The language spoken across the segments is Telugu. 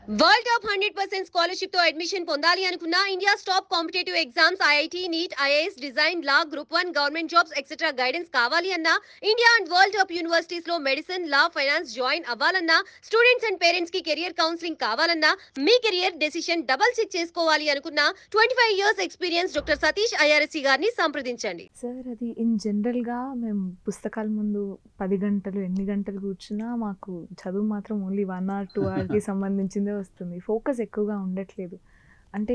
వరల్డ్ టాప్ 100% స్కాలర్షిప్ తో అడ్మిషన్ పొందాలి అనుకున్నా India's top competitive exams IIT NEET IAS design law group 1 government jobs etcetera guidance కావాలి అన్నా India and world top universities లో మెడిసిన్ లా ఫైనాన్స్ జాయిన్ అవ్వాలన్నా స్టూడెంట్స్ అండ్ పేరెంట్స్ కి కెరియర్ కౌన్సిలింగ్ కావాలన్నా మీ కెరియర్ డెసిషన్ డబుల్ చెక్ చేసుకోవాలి అనుకున్నా 25 years experience doctor Satish IRSC గారిని సంప్రదించండి. సార్ అది ఇన్ జనరల్‌గా మేము పుస్తకాల ముందు 10 గంటలు, ఎన్ని గంటలు కూర్చున్నా మాకు చదువు మాత్రం ఓన్లీ 1 ఆర్ 2 అవర్‌కి సంబంధించిందే వస్తుంది. ఫోకస్ ఎక్కువగా ఉండట్లేదు. అంటే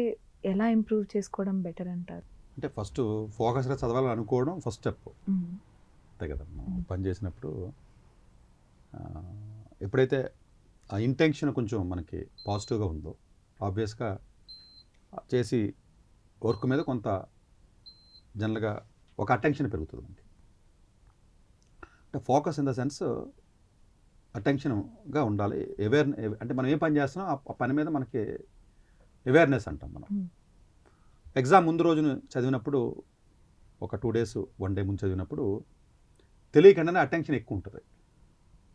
ఎలా ఇంప్రూవ్ చేసుకోవడం బెటర్ అంటారు? అంటే ఫస్ట్ ఫోకస్గా చదవాలని అనుకోవడం ఫస్ట్ స్టెప్. హ్మ్. అంతే కదా, మనం పని చేసినప్పుడు ఎప్పుడైతే ఆ ఇంటెన్షన్ కొంచెం మనకి పాజిటివ్గా ఉందో ఆబ్వియస్గా చేసి వర్క్ మీద కొంత జనరల్గా ఒక అటెన్షన్ పెరుగుతుంది మనకి. అంటే ఫోకస్ ఇన్ ద సెన్స్ అటెన్షన్గా ఉండాలి. అంటే మనం ఏ పని చేస్తున్నాం ఆ పని మీద మనకి అవేర్నెస్ అంటాం మనం. ఎగ్జామ్ ముందు రోజున చదివినప్పుడు ఒక 2 days 1 day ముందు చదివినప్పుడు తెలియకుండానే అటెన్షన్ ఎక్కువ ఉంటుంది.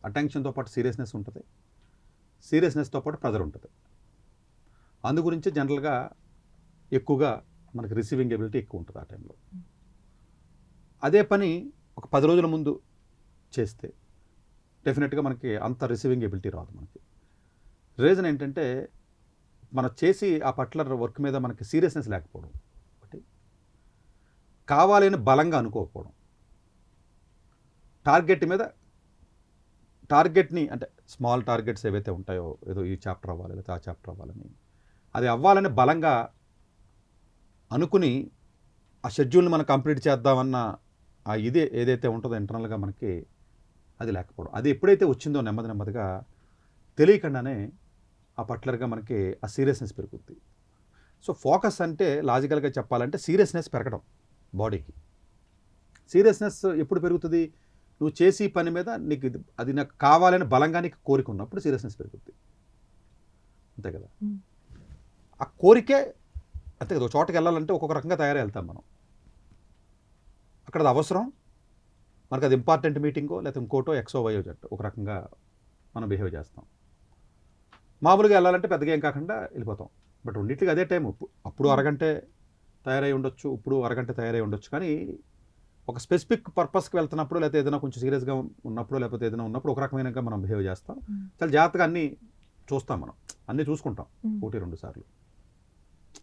అటెన్షన్తో పాటు సీరియస్నెస్ ఉంటుంది, సీరియస్నెస్తో పాటు ప్రెజర్ ఉంటుంది. అందు గురించి జనరల్గా ఎక్కువగా మనకి రిసీవింగ్ ఎబిలిటీ ఎక్కువ ఉంటుంది ఆ టైంలో. అదే పని ఒక 10 రోజుల ముందు చేస్తే డెఫినెట్గా మనకి అంత రిసీవింగ్ ఎబిలిటీ రాదు మనకి. రీజన్ ఏంటంటే మనం చేసి ఆ పర్టికులర్ వర్క్ మీద మనకి సీరియస్నెస్ లేకపోవడం ఒకటి, కావాలని బలంగా అనుకోకపోవడం, టార్గెట్ని అంటే స్మాల్ టార్గెట్స్ ఏవైతే ఉంటాయో ఏదో ఈ చాప్టర్ అవ్వాలి లేకపోతే ఆ చాప్టర్ అవ్వాలని అది అవ్వాలని బలంగా అనుకుని ఆ షెడ్యూల్ని మనం కంప్లీట్ చేద్దామన్న ఆ ఇదే ఏదైతే ఉంటుందో ఇంటర్నల్గా మనకి అది లేకపోవడం. అది ఎప్పుడైతే వచ్చిందో నెమ్మదిగా తెలియకుండానే ఆ పర్టికులర్గా మనకి ఆ సీరియస్నెస్ పెరుగుద్ది. సో ఫోకస్ అంటే లాజికల్గా చెప్పాలంటే సీరియస్నెస్ పెరగడం బాడీకి. సీరియస్నెస్ ఎప్పుడు పెరుగుతుంది? నువ్వు చేసి పని మీద నీకు అది నాకు కావాలని బలంగా నీకు కోరిక ఉన్నప్పుడు సీరియస్నెస్ పెరుగుద్ది. అంతే కదా, ఆ కోరికే అంతే కదా. ఒక చోటకి వెళ్ళాలంటే ఒక్కొక్క రకంగా తయారై వెళ్తాం మనం. అక్కడ అది అవసరం, మనకు అది ఇంపార్టెంట్ మీటింగో లేకపోతే ఇంకోటో ఎక్సో వైయో జట్టు ఒక రకంగా మనం బిహేవ్ చేస్తాం. మామూలుగా వెళ్ళాలంటే పెద్దగా ఏం కాకుండా వెళ్ళిపోతాం. బట్ రెండింటికి అదే టైం. అప్పుడు అరగంటే తయారై ఉండొచ్చు, ఇప్పుడు అరగంట తయారై ఉండొచ్చు. కానీ ఒక స్పెసిఫిక్ పర్పస్కి వెళ్తున్నప్పుడు లేకపోతే ఏదైనా కొంచెం సీరియస్గా ఉన్నప్పుడు లేకపోతే ఏదైనా ఉన్నప్పుడు ఒక రకమైనగా మనం బిహేవ్ చేస్తాం. చాలా జాగ్రత్తగా అన్నీ చూస్తాం, మనం అన్నీ చూసుకుంటాం 1-2 సార్లు.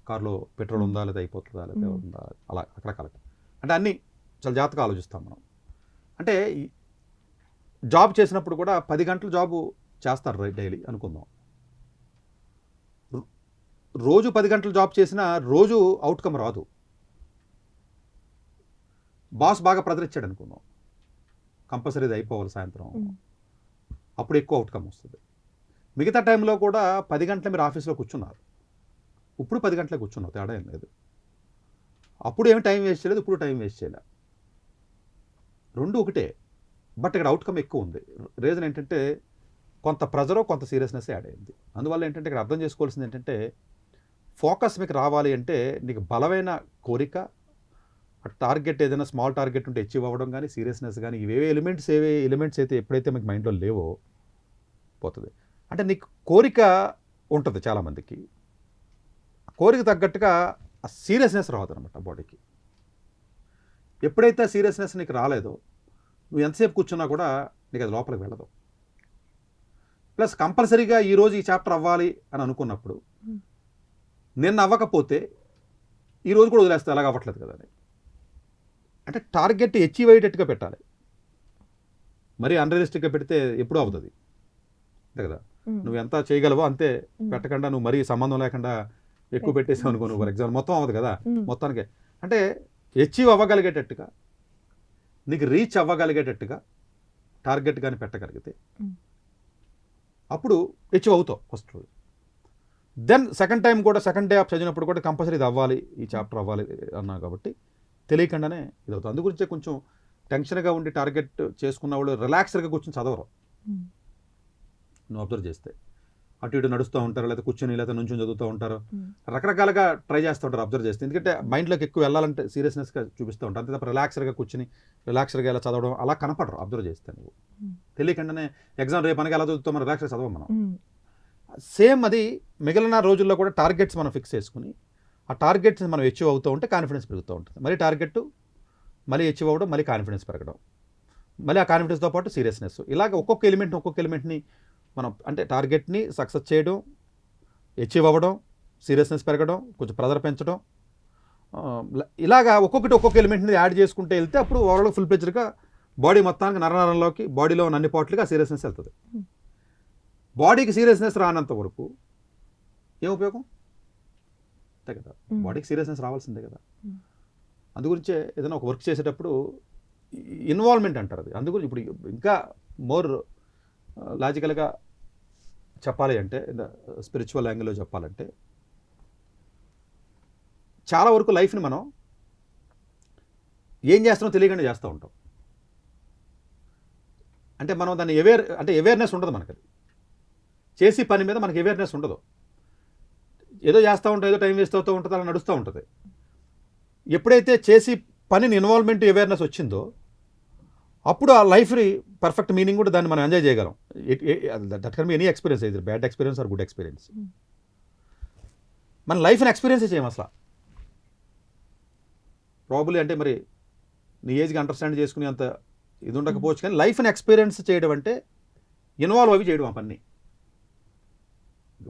కారులో పెట్రోల్ ఉందా లేదా అయిపోతుందా లేదా ఉందా అలా రకరకాలుగా అంటే అన్నీ చాలా జాగ్రత్తగా ఆలోచిస్తాం మనం. అంటే జాబ్ చేసినప్పుడు కూడా 10 గంటలు జాబు చేస్తారు డైలీ అనుకుందాం. రోజు 10 గంటలు జాబ్ చేసినా రోజు అవుట్కమ్ రాదు. బాస్ బాగా ప్రెజర్ ఇచ్చాడు అనుకుందాం, కంపల్సరీ ఇది అయిపోవాలి సాయంత్రం, అప్పుడు ఎక్కువ అవుట్కమ్ వస్తుంది. మిగతా టైంలో కూడా 10 గంటలు మీరు ఆఫీస్లో కూర్చున్నారు, ఇప్పుడు 10 గంటలకు కూర్చున్నావు, తేడా ఏం లేదు. అప్పుడు ఏమి టైం వేస్ట్ చేయలేదు, ఇప్పుడు టైం వేస్ట్ చేయలేదు, రెండు ఒకటే. బట్ ఇక్కడ అవుట్కమ్ ఎక్కువ ఉంది. రీజన్ ఏంటంటే కొంత ప్రెజరో కొంత సీరియస్నెస్ యాడ్ అయింది. అందువల్ల ఏంటంటే ఇక్కడ అర్థం చేసుకోవాల్సింది ఏంటంటే ఫోకస్ మీకు రావాలి అంటే నీకు బలమైన కోరిక, టార్గెట్ ఏదైనా స్మాల్ టార్గెట్ ఉంటే అచీవ్ అవ్వడం కానీ సీరియస్నెస్ కానీ ఏవే ఎలిమెంట్స్ అయితే ఎప్పుడైతే మీకు మైండ్లో లేవో పోతుంది. అంటే నీకు కోరిక ఉంటుంది చాలామందికి, కోరిక తగ్గట్టుగా ఆ సీరియస్నెస్ రాదు అనమాట బాడీకి. ఎప్పుడైతే సీరియస్నెస్ నీకు రాలేదో నువ్వు ఎంతసేపు కూర్చున్నా కూడా నీకు అది లోపలికి వెళ్ళదు. ప్లస్ కంపల్సరీగా ఈరోజు ఈ చాప్టర్ అవ్వాలి అని అనుకున్నప్పుడు నిన్న అవ్వకపోతే ఈరోజు కూడా వదిలేస్తే అలాగ అవ్వట్లేదు కదా అని. అంటే టార్గెట్ అచీవ్ అయ్యేటట్టుగా పెట్టాలి, మరీ అన్రియలిస్టిక్గా పెడితే ఎప్పుడూ అవుతుంది అంతే కదా. నువ్వు ఎంత చేయగలవో అంతే పెట్టకుండా నువ్వు మరీ సంబంధం లేకుండా ఎక్కువ పెట్టేసావు అనుకో, నువ్వు ఫర్ ఎగ్జాంపుల్ మొత్తం అవ్వదు కదా. మొత్తానికి అంటే అచీవ్ అవ్వగలిగేటట్టుగా నీకు రీచ్ అవ్వగలిగేటట్టుగా టార్గెట్ కానీ పెట్టగలిగితే అప్పుడు అచీవ్ అవుతావు ఫస్ట్ రోజు. దెన్ సెకండ్ టైం కూడా సెకండ్ డే ఆఫ్ చదివినప్పుడు కూడా కంపల్సరీ ఇది అవ్వాలి, ఈ చాప్టర్ అవ్వాలి అన్నా కాబట్టి తెలియకుండానే ఇది అవుతుంది. అందు గురించే కొంచెం టెన్షన్గా ఉండి టార్గెట్ చేసుకున్న వాళ్ళు రిలాక్స్డ్గా కూర్చొని చదవరు. నువ్వు అబ్జర్వ్ చేస్తే అటు ఇటు నడుస్తూ ఉంటారు, లేదా కూర్చొని లేదా నుంచొని చదువుతూ ఉంటారు, రకరకాలుగా ట్రై చేస్తూ ఉంటారు అబ్జర్వ్ చేస్తే. ఎందుకంటే మైండ్లోకి ఎక్కువ వెళ్ళాలంటే సీరియస్నెస్గా చూపిస్తూ ఉంటారు, అంతే తప్ప రిలాక్స్డ్గా కూర్చొని రిలాక్స్డ్గా ఎలా చదవడం అలా కనపడరు అబ్జర్వ్ చేస్తే. నువ్వు తెలియకుండానే ఎగ్జామ్ రేపు అనగా ఎలా చదువుతాం, మనం రిలాక్స్గా చదవం మనం. సేమ్ అది మిగిలిన రోజుల్లో కూడా టార్గెట్స్ మనం ఫిక్స్ చేసుకుని ఆ టార్గెట్స్ మనం అచీవ్ అవుతూ ఉంటే కాన్ఫిడెన్స్ పెరుగుతూ ఉంటుంది. మళ్ళీ టార్గెట్ మళ్ళీ అచీవ్ అవ్వడం, మళ్ళీ కాన్ఫిడెన్స్ పెరగడం, మళ్ళీ ఆ కాన్ఫిడెన్స్తో పాటు సీరియస్నెస్, ఇలాగ ఒక్కొక్క ఎలిమెంట్ని మనం అంటే టార్గెట్ని సక్సెస్ చేయడం, అచీవ్ అవ్వడం, సీరియస్నెస్ పెరగడం, కొంచెం ప్రెజర్ పెంచడం, ఇలాగా ఒక్కొక్క ఎలిమెంట్ని యాడ్ చేసుకుంటూ వెళ్తే అప్పుడు ఓవరాల్ ఫుల్ ప్లెజ్డ్గా బాడీ మొత్తానికి నరనరంలోకి బాడీలో ఉన్న అన్ని పార్ట్లుగా సీరియస్నెస్ వెళ్తుంది. బాడీకి సీరియస్నెస్ రానంత వరకు ఏం ఉపయోగం? అంతే కదా, బాడీకి సీరియస్నెస్ రావాల్సిందే కదా. అందుగురించే ఏదైనా ఒక వర్క్ చేసేటప్పుడు ఇన్వాల్వ్మెంట్ అంటారు అది. అందుగురించి ఇప్పుడు ఇంకా మోర్ లాజికల్గా చెప్పాలి అంటే, స్పిరిచువల్ యాంగిల్లో చెప్పాలంటే, చాలా వరకు లైఫ్ని మనం ఏం చేస్తామో తెలియకుండా చేస్తూ ఉంటాం. అంటే మనం దాన్ని అవేర్నెస్ ఉండదు మనకి. అది చేసి పని మీద మనకి అవేర్నెస్ ఉండదు. ఏదో చేస్తూ ఉంటాం, ఏదో టైం వేస్ట్ అవుతూ ఉంటుంది, అలా నడుస్తూ ఉంటుంది. ఎప్పుడైతే చేసి పనిని ఇన్వాల్వ్మెంట్ అవేర్నెస్ వచ్చిందో అప్పుడు ఆ లైఫ్ని పర్ఫెక్ట్ మీనింగ్ కూడా దాన్ని మనం ఎంజాయ్ చేయగలం. That can be any experience, ఇది bad experience or good experience. మన లైఫ్ని ఎక్స్పీరియన్స్ చేయం అసలు. ప్రాబులీ అంటే మరి నీ ఏజ్కి అండర్స్టాండ్ చేసుకునే అంత ఇది ఉండకపోవచ్చు, కానీ లైఫ్ని ఎక్స్పీరియన్స్ చేయడం అంటే ఇన్వాల్వ్ అవి చేయడం. ఆ పని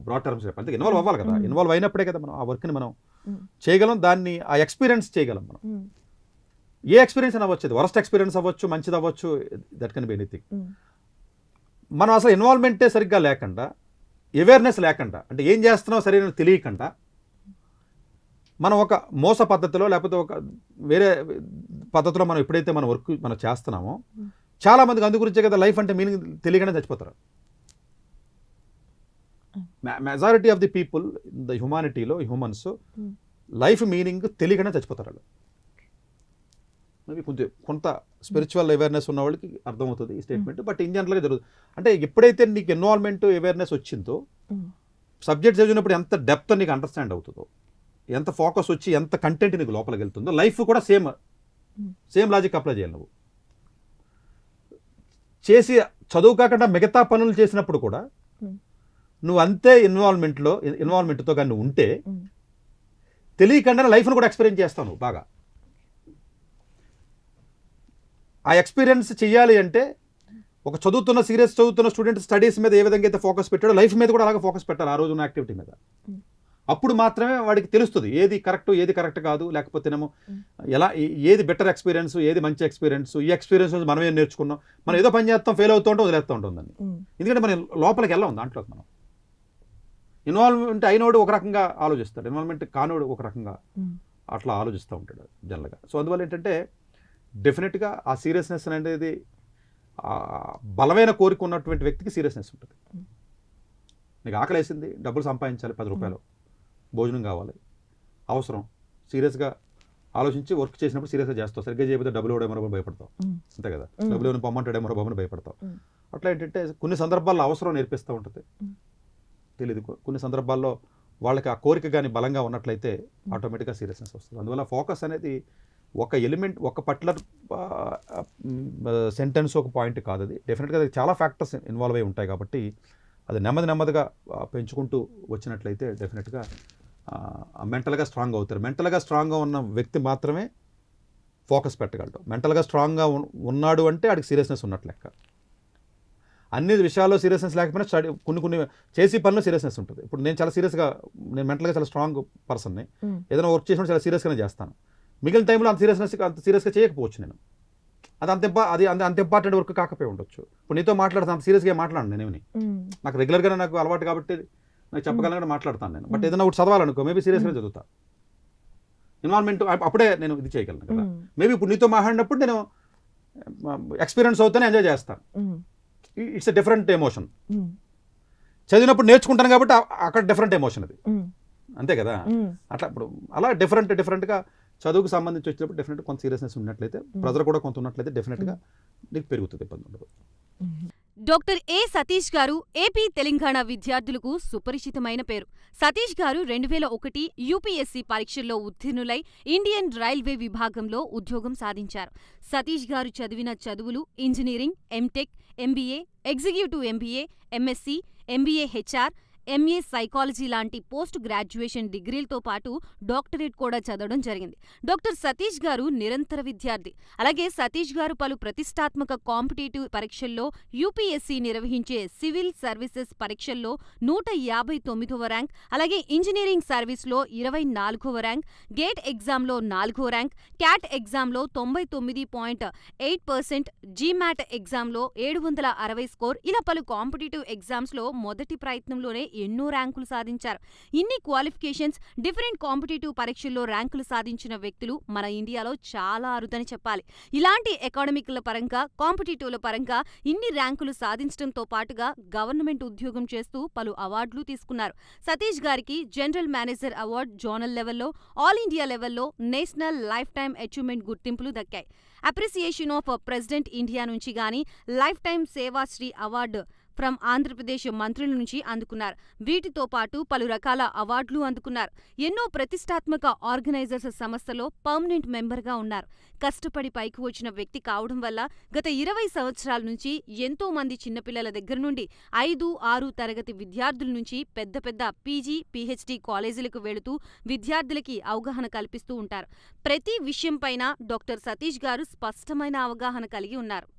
బ్రాడ్ టర్మ్స్ చెప్పాలి, అంటే ఇన్వాల్వ్ అవ్వాలి కదా. ఇన్వాల్వ్ అయినప్పుడే కదా మనం ఆ వర్క్ని మనం చేయగలం, దాన్ని ఆ ఎక్స్పీరియన్స్ చేయగలం మనం. ఏ ఎక్స్పీరియన్స్ అని అవ్వచ్చు, వరస్ట్ ఎక్స్పీరియన్స్ అవ్వచ్చు, మంచిది అవ్వచ్చు, దట్ కెన్ బి ఎనీథింగ్. మనం అసలు ఇన్వాల్వ్మెంటే సరిగ్గా లేకుండా, అవేర్నెస్ లేకుండా, అంటే ఏం చేస్తున్నామో సరైన తెలియకుండా మనం ఒక మోస పద్ధతిలో లేకపోతే ఒక వేరే పద్ధతిలో మనం ఎప్పుడైతే మన వర్క్ మనం చేస్తున్నామో, చాలామందికి అందు గురించే కదా లైఫ్ అంటే మీనింగ్ తెలియకుండా చచ్చిపోతారు. Majority of the people the హ్యూమానిటీలో హ్యూమన్స్ లైఫ్ మీనింగ్ తెలియకుండా చచ్చిపోతారు వాళ్ళు. మేబీ కొంత స్పిరిచువల్ అవేర్నెస్ ఉన్న వాళ్ళకి అర్థమవుతుంది ఈ స్టేట్మెంట్, బట్ ఇన్ జనరల్గా జరుగుతుంది. అంటే ఎప్పుడైతే నీకు ఇన్వాల్వ్మెంట్ అవేర్నెస్ వచ్చిందో, సబ్జెక్ట్ చదివినప్పుడు ఎంత డెప్త్ నీకు అండర్స్టాండ్ అవుతుందో, ఎంత ఫోకస్ వచ్చి ఎంత కంటెంట్ నీకు లోపలికి వెళ్తుందో, లైఫ్ కూడా సేమ్ లాజిక్ అప్లై చేయాలి. నువ్వు చేసి చదువు కాకుండా మిగతా పనులు చేసినప్పుడు కూడా నువ్వు అంతే ఇన్వాల్వ్మెంట్తో కానీ నువ్వు ఉంటే తెలియకుండా లైఫ్ను కూడా ఎక్స్పీరియన్స్ చేస్తావు నువ్వు బాగా. ఆ ఎక్స్పీరియన్స్ చేయాలి అంటే ఒక సీరియస్ చదువుతున్న స్టూడెంట్ స్టడీస్ మీద ఏ విధంగా అయితే ఫోకస్ పెట్టాడో లైఫ్ మీద కూడా అలాగే ఫోకస్ పెట్టాలి ఆ రోజు ఉన్న యాక్టివిటీ మీద. అప్పుడు మాత్రమే వాడికి తెలుస్తుంది ఏది కరెక్ట్ ఏది కరెక్ట్ కాదు, లేకపోతేనేమో ఎలా ఏది బెటర్ ఎక్స్పీరియన్స్, ఏది మంచి ఎక్స్పీరియన్స్. ఈ ఎక్స్పీరియన్స్ మనం ఏం నేర్చుకున్నాం, మనం ఏదో పని చేస్తాం, ఫెయిల్ అవుతూ ఉంటాం, వదిలేస్తూ ఉంటుందని. ఎందుకంటే మనం లోపలికి వెళ్ళాం దాంట్లో. మనం ఇన్వాల్వ్మెంట్ అయినోడు ఒక రకంగా ఆలోచిస్తాడు, ఇన్వాల్వ్మెంట్ కానోడు ఒక రకంగా అట్లా ఆలోచిస్తూ ఉంటాడు జనరల్గా. సో అందువల్ల ఏంటంటే డెఫినెట్గా ఆ సీరియస్నెస్ అనేది బలమైన కోరిక ఉన్నటువంటి వ్యక్తికి సీరియస్నెస్ ఉంటుంది. నీకు ఆకలేసింది, డబ్బులు సంపాదించాలి, 10 రూపాయలు భోజనం కావాలి, అవసరం, సీరియస్గా ఆలోచించి వర్క్ చేసినప్పుడు సీరియస్గా చేస్తావు. సరిగ్గా చేయకపోతే డబ్బులు ఇవ్వడమో భయపడతావు, అంతే కదా. డబ్బులు ఏమైనా పొమ్మంటాడేమో బాబుని భయపడతావు. అట్లా ఏంటంటే కొన్ని సందర్భాల్లో అవసరం నేర్పిస్తూ ఉంటుంది, తెలియదు. కొన్ని సందర్భాల్లో వాళ్ళకి ఆ కోరిక కానీ బలంగా ఉన్నట్లయితే ఆటోమేటిక్గా సీరియస్నెస్ వస్తుంది. అందువల్ల ఫోకస్ అనేది ఒక ఎలిమెంట్, ఒక పర్టికులర్ సెంటెన్స్, ఒక పాయింట్ కాదు. అది డెఫినెట్గా అది చాలా ఫ్యాక్టర్స్ ఇన్వాల్వ్ అయి ఉంటాయి. కాబట్టి అది నెమ్మదిగా పెంచుకుంటూ వచ్చినట్లయితే డెఫినెట్గా మెంటల్గా స్ట్రాంగ్ అవుతారు. మెంటల్గా స్ట్రాంగ్గా ఉన్న వ్యక్తి మాత్రమే ఫోకస్ పెట్టగలడు. మెంటల్గా స్ట్రాంగ్గా ఉన్నాడు అంటే వాడికి సీరియస్నెస్ ఉన్నట్లు లెక్క. అన్ని విషయాల్లో సీరియస్నెస్ లేకపోయినా కొన్ని చేసి పనిలో సీరియస్నెస్ ఉంటుంది. ఇప్పుడు నేను మెంటల్గా చాలా స్ట్రాంగ్ పర్సన్ని, ఏదైనా వర్క్ చేసినప్పుడు చాలా సీరియస్గానే చేస్తాను. మిగిలిన టైంలో అంత సీరియస్గా చేయకపోవచ్చు నేను. అది అంత ఇంపార్టెంట్ వర్క్ కాకపోయి ఉండొచ్చు. ఇప్పుడు నీతో మాట్లాడతాను, అంత సీరియస్గా మాట్లాడను నేనేమి. నాకు రెగ్యులర్గా నాకు అలవాటు కాబట్టి నాకు చెప్పగలను మాట్లాడతాను నేను. బట్ ఏదైనా ఒకటి చదవాలనుకో మేబీ సీరియస్గా చదువుతా. ఇన్వాల్వ్మెంట్ అప్పుడే నేను ఇది చేయగలను కదా. మేబీ ఇప్పుడు నీతో మాట్లాడినప్పుడు నేను ఎక్స్పీరియన్స్ అవుతానే ఎంజాయ్ చేస్తాను. It's a different emotion. చదివినప్పుడు నేర్చుకుంటాను కాబట్టి అక్కడ డిఫరెంట్ ఎమోషన్ అది, అంతే కదా. అట్లా ఇప్పుడు అలా డిఫరెంట్గా చదువుకు సంబంధించి వచ్చినప్పుడు డెఫినెట్గా కొంత సీరియస్నెస్ ఉన్నట్లయితే, ప్రెజర్ కూడా కొంత ఉన్నట్లయితే డెఫినెట్గా నీకు పెరుగుతుంది, ఇబ్బంది ఉండదు. డాక్టర్ ఏ సతీష్ గారు ఏపీ తెలంగాణ విద్యార్థులకు సుపరిచితమైన పేరు. సతీష్ గారు 2001 యూపీఎస్సీ పరీక్షల్లో ఉత్తీర్ణులై ఇండియన్ రైల్వే విభాగంలో ఉద్యోగం సాధించారు. సతీష్ గారు చదివిన చదువులు engineering, MTech, MBA, executive MBA, MSc, MBA HR, MA psychology లాంటి పోస్ట్ గ్రాడ్యుయేషన్ డిగ్రీలతో పాటు డాక్టరేట్ కూడా చదవడం జరిగింది. డాక్టర్ సతీష్ గారు నిరంతర విద్యార్థి. అలాగే సతీష్ గారు పలు ప్రతిష్టాత్మక కాంపిటేటివ్ పరీక్షల్లో యూపీఎస్సీ నిర్వహించే సివిల్ సర్వీసెస్ పరీక్షల్లో 159వ ర్యాంక్, అలాగే ఇంజనీరింగ్ సర్వీస్లో 24వ ర్యాంక్, గేట్ ఎగ్జామ్లో 4వ ర్యాంక్, క్యాట్ ఎగ్జామ్లో 99.8%, జీమాట్ ఎగ్జామ్లో 760 స్కోర్, ఇలా పలు కాంపిటేటివ్ ఎగ్జామ్స్లో మొదటి ప్రయత్నంలోనే ఎన్నో ర్యాంకులు సాధించారు. ఇన్ని క్వాలిఫికేషన్స్, డిఫరెంట్ కాంపిటేటివ్ పరీక్షల్లో ర్యాంకులు సాధించిన వ్యక్తులు మన ఇండియాలో చాలా అరుదని చెప్పాలి. ఇలాంటి అకాడమిక్ల పరంగా, కాంపిటేటివ్ల పరంగా ఇన్ని ర్యాంకులు సాధించడంతో పాటుగా గవర్నమెంట్ ఉద్యోగం చేస్తూ పలు అవార్డులు తీసుకున్నారు. సతీష్ గారికి జనరల్ మేనేజర్ అవార్డు జోనల్ లెవెల్లో, ఆల్ ఇండియా లెవెల్లో నేషనల్ లైఫ్ టైమ్ అచీవ్మెంట్ గుర్తింపులు దక్కాయి. అప్రిసియేషన్ ఆఫ్ ప్రెసిడెంట్ ఇండియా నుంచి గానీ lifetime Sevashri award from Andhra Pradesh మంత్రుల నుంచి అందుకున్నారు. వీటితో పాటు పలు రకాల అవార్డులు అందుకున్నారు. ఎన్నో ప్రతిష్టాత్మక ఆర్గనైజర్స్ సంస్థలో పర్మనెంట్ మెంబర్గా ఉన్నారు. కష్టపడి పైకి వచ్చిన వ్యక్తి కావడం వల్ల గత 20 సంవత్సరాల నుంచి ఎంతో మంది చిన్నపిల్లల దగ్గర నుండి 5, 6 తరగతి విద్యార్థుల నుంచి పెద్ద పెద్ద పీజీ, పీహెచ్డీ కాలేజీలకు వెళుతూ విద్యార్థులకి అవగాహన కల్పిస్తూ ఉంటారు. ప్రతి విషయంపైన డాక్టర్ సతీష్ గారు స్పష్టమైన అవగాహన కలిగి ఉన్నారు.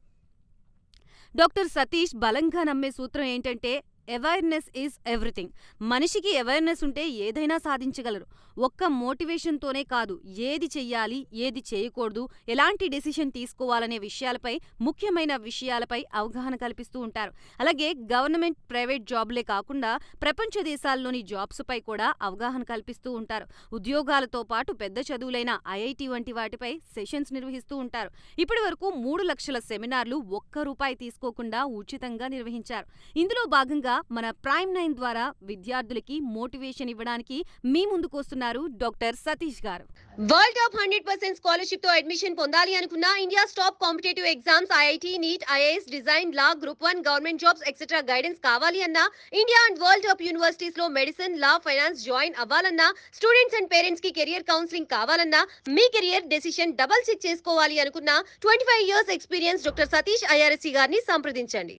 డాక్టర్ సతీష్ బలంగా నమ్మే సూత్రం ఏంటంటే అవేర్నెస్ ఈజ్ ఎవ్రీథింగ్. మనిషికి అవేర్నెస్ ఉంటే ఏదైనా సాధించగలరు. ఒక్క మోటివేషన్తోనే కాదు, ఏది చెయ్యాలి, ఏది చేయకూడదు, ఎలాంటి డెసిషన్ తీసుకోవాలనే విషయాలపై, ముఖ్యమైన విషయాలపై అవగాహన కల్పిస్తూ ఉంటారు. అలాగే గవర్నమెంట్, ప్రైవేట్ జాబ్లే కాకుండా ప్రపంచ దేశాల్లోని జాబ్స్పై కూడా అవగాహన కల్పిస్తూ ఉంటారు. ఉద్యోగాలతో పాటు పెద్ద చదువులైన ఐఐటి వంటి వాటిపై సెషన్స్ నిర్వహిస్తూ ఉంటారు. ఇప్పటి వరకు 3 లక్షల సెమినార్లు ₹1 తీసుకోకుండా ఉచితంగా నిర్వహించారు. ఇందులో భాగంగా మన ప్రైమ్ 9 ద్వారా విద్యార్థులకి మోటివేషన్ ఇవ్వడానికి మీ ముందుకొస్తున్నారు డాక్టర్ సతీష్ గారు. వరల్డ్ టాప్ 100% స్కాలర్షిప్ తో అడ్మిషన్ పొందాలి అనుకున్న India top competitive exams IIT, NEET, IAS, design, law, group 1 government jobs etcetera guidance కావాలి అన్నా, India and world top universities లో మెడిసిన్, లా, ఫైనాన్స్ జాయిన్ అవ్వాలన్నా, స్టూడెంట్స్ అండ్ పేరెంట్స్ కి కెరియర్ కౌన్సిలింగ్ కావాలన్నా, మీ కెరియర్ డెసిషన్ డబుల్ చెక్ చేసుకోవాలి అనుకున్న 25 years experience doctor Satish IRSC గారిని సంప్రదించండి.